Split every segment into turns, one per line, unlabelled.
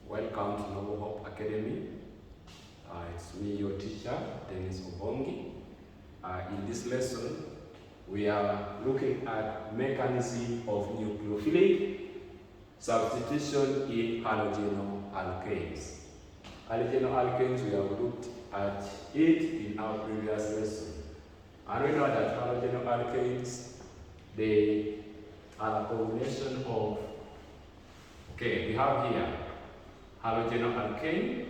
Welcome to Noble Hope Academy. It's me, your teacher, Dennis Obongi. In this lesson, we are looking at mechanism of nucleophilic substitution in halogenoalkanes. Halogenoalkanes, we have looked at it in our previous lesson. And we know that halogenoalkanes, they are a combination of, we have here halogenoalkane,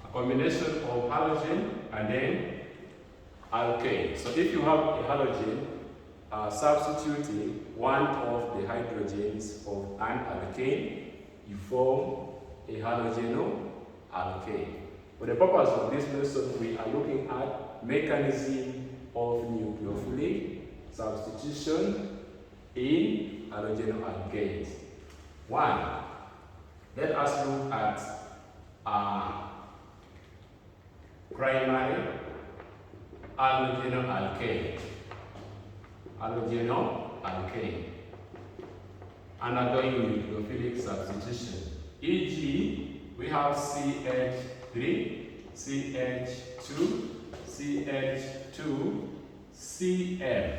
a combination of halogen and then alkane. So if you have a halogen, substituting one of the hydrogens of an alkane, you form a halogenoalkane. For the purpose of this lesson, we are looking at mechanism of nucleophilic substitution in halogenoalkanes. One, let us look at primary halogenoalkane. Halogenoalkane undergoing nucleophilic substitution. E.g., we have CH3, CH2, CH2, Cl.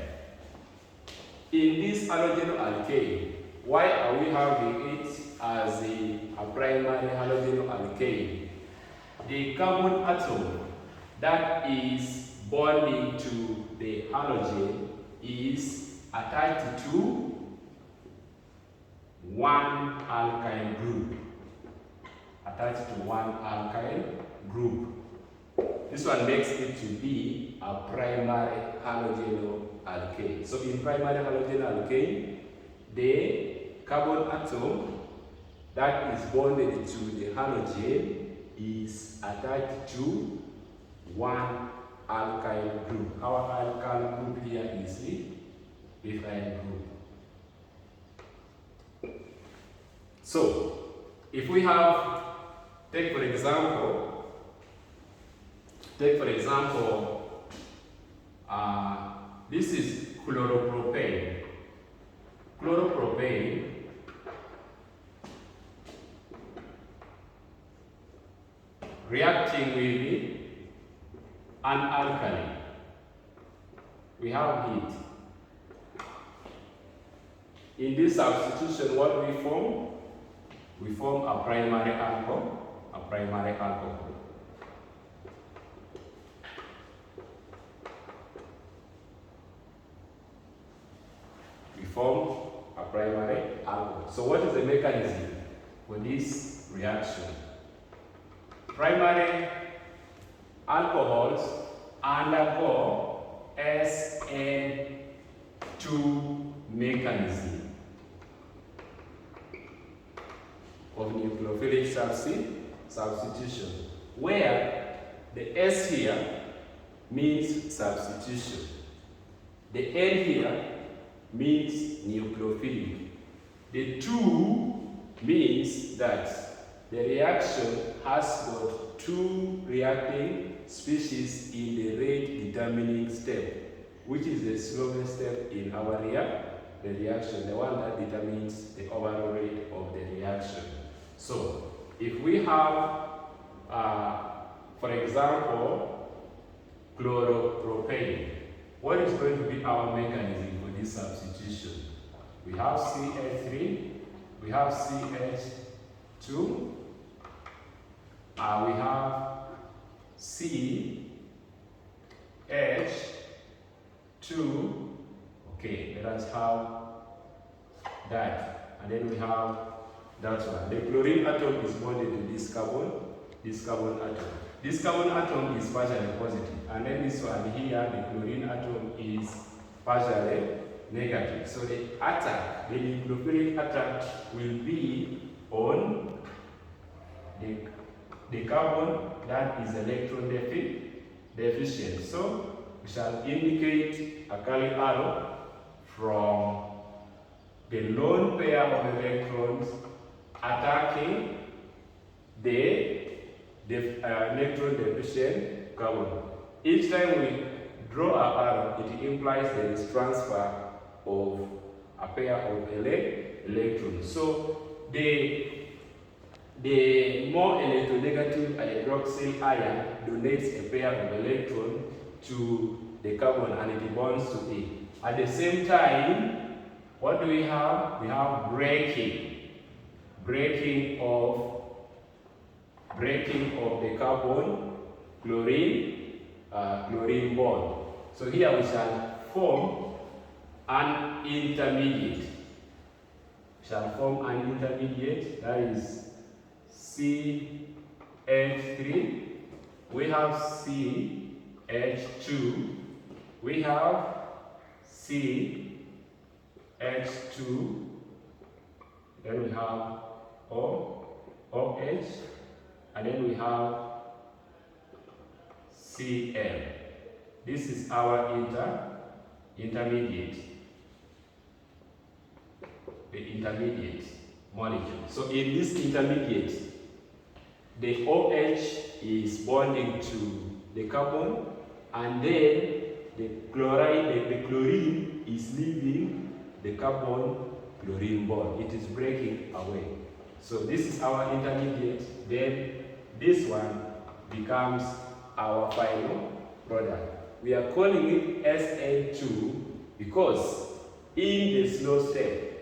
In this halogenoalkane, why are we having it as a primary halogenoalkane? The carbon atom that is bonding to the halogen is attached to one alkyl group. Attached to one alkyl group. This one makes it to be a primary halogenoalkane. So in primary halogenoalkane, the carbon atom that is bonded to the halogen is attached to one alkyl group. Our alkyl group here is the ethyl group. So if we have, take for example, this is chloropropane. Chloropropane reacting with an alkali. We have heat. In this substitution, what we form? We form a primary alcohol. We form a primary alcohol. So what is the mechanism for this reaction? Primary alcohols undergo Sn2 mechanism of nucleophilic substitution, where the S here means substitution, the N here means nucleophilic, the 2 means that the reaction has got 2 reacting species in the rate determining step, which is the slowest step in our reaction, the one that determines the overall rate of the reaction. So if we have, for example, chloropropane, what is going to be our mechanism for this substitution? We have CH3, we have CH2, we have CH2, let us have that, and then we have that one. The chlorine atom is bonded to this carbon atom. This carbon atom is partially positive, and then this one here, the chlorine atom is partially negative. So the attack, the nucleophilic attack, will be on the carbon that is electron deficient. So we shall indicate a curly arrow from the lone pair of electrons attacking the electron deficient carbon. Each time we draw an arrow, it implies there is transfer of a pair of electrons. So the more electronegative hydroxyl ion donates a pair of electrons to the carbon and it bonds to it. At the same time, what do we have? We have breaking of the carbon chlorine bond. So here we shall form an intermediate. That is CH3. We have CH2. We have CH2. Then we have OH. And then we have Cl. This is our intermediate. The intermediate molecule. So in this intermediate, the OH is bonding to the carbon, and then the chlorine is leaving the carbon chlorine bond. It is breaking away. So this is our intermediate. Then this one becomes our final product. We are calling it Sn2 because in the slow step,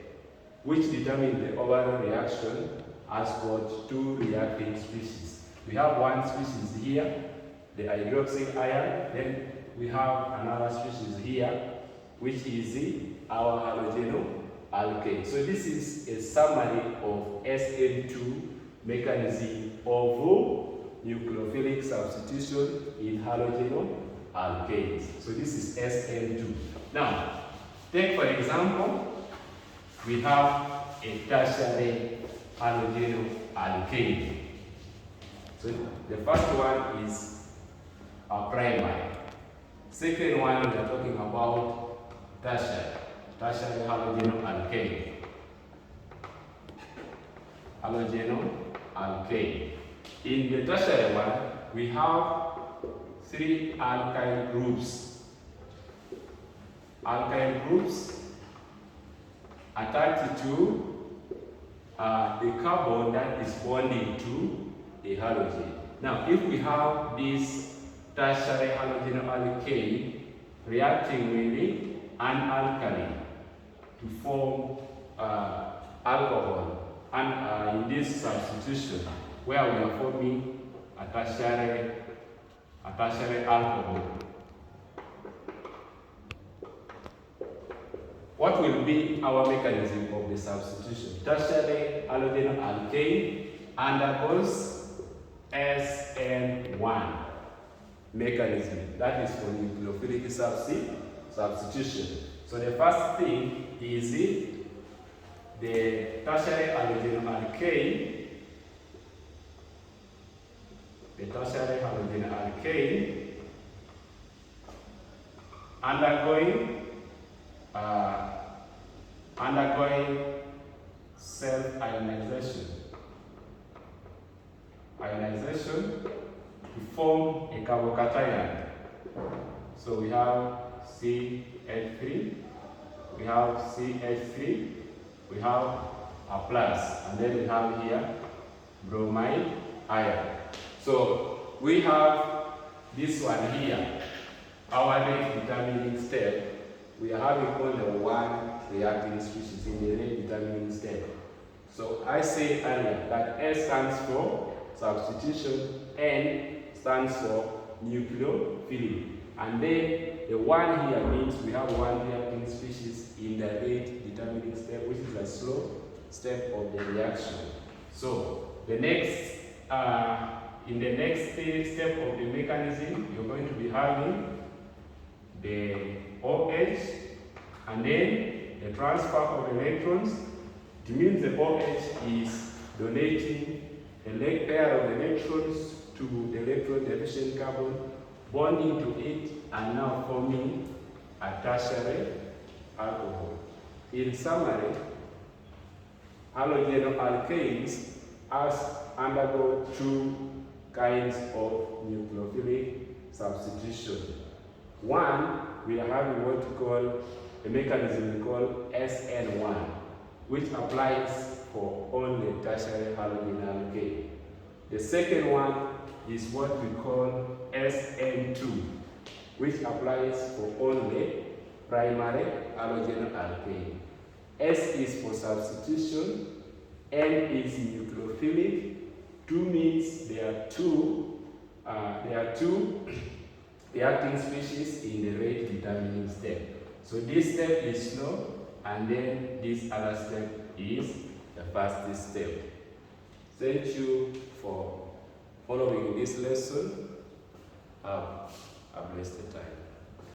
which determines the overall reaction, has got two reacting species. We have one species here, the hydroxyl ion, then we have another species here, which is our halogenoalkane. So this is a summary of Sn2 mechanism of nucleophilic substitution in halogenoalkanes. So this is Sn2. Now, take for example, we have a tertiary halogenoalkane. So the first one is our primary. Second one, we are talking about tertiary halogenoalkane. In the tertiary one, we have three alkyl groups. Alkyl groups attached to the carbon that is bonding to a halogen. Now, if we have this tertiary halogenoalkane reacting with an alkali to form alcohol, and in this substitution, where we are forming a tertiary alcohol, what will be our mechanism of the substitution? Tertiary halogenoalkane undergoes Sn1 mechanism. That is for nucleophilic substitution. So the first thing is the tertiary halogenoalkane. The tertiary halogenoalkane undergoing self-ionization to form a carbocation. So we have CH3, we have CH3, we have a plus, and then we have here bromide ion. So we have this one here, our rate determining step. We are having only one reacting species in the rate determining step. So I said earlier that S stands for substitution, N stands for nucleophilic. And then the one here means we have one reacting species in the rate determining step, which is a slow step of the reaction. So the next, in the next step of the mechanism, you're going to be having the OH and then the transfer of electrons. It means the OH is donating a pair of electrons to the electron deficient carbon, bonding to it, and now forming a tertiary alcohol. In summary, halogenoalkanes undergo two kinds of nucleophilic substitution. One, we are having what we call a mechanism we call Sn1, which applies for only tertiary halogenalkane. The second one is what we call Sn2, which applies for only primary halogenoalkane. S is for substitution, N is nucleophilic. 2 means there are two reacting species in the rate determining step. So this step is slow, and then this other step is the fastest step. Thank you for following this lesson. Have a blessed time.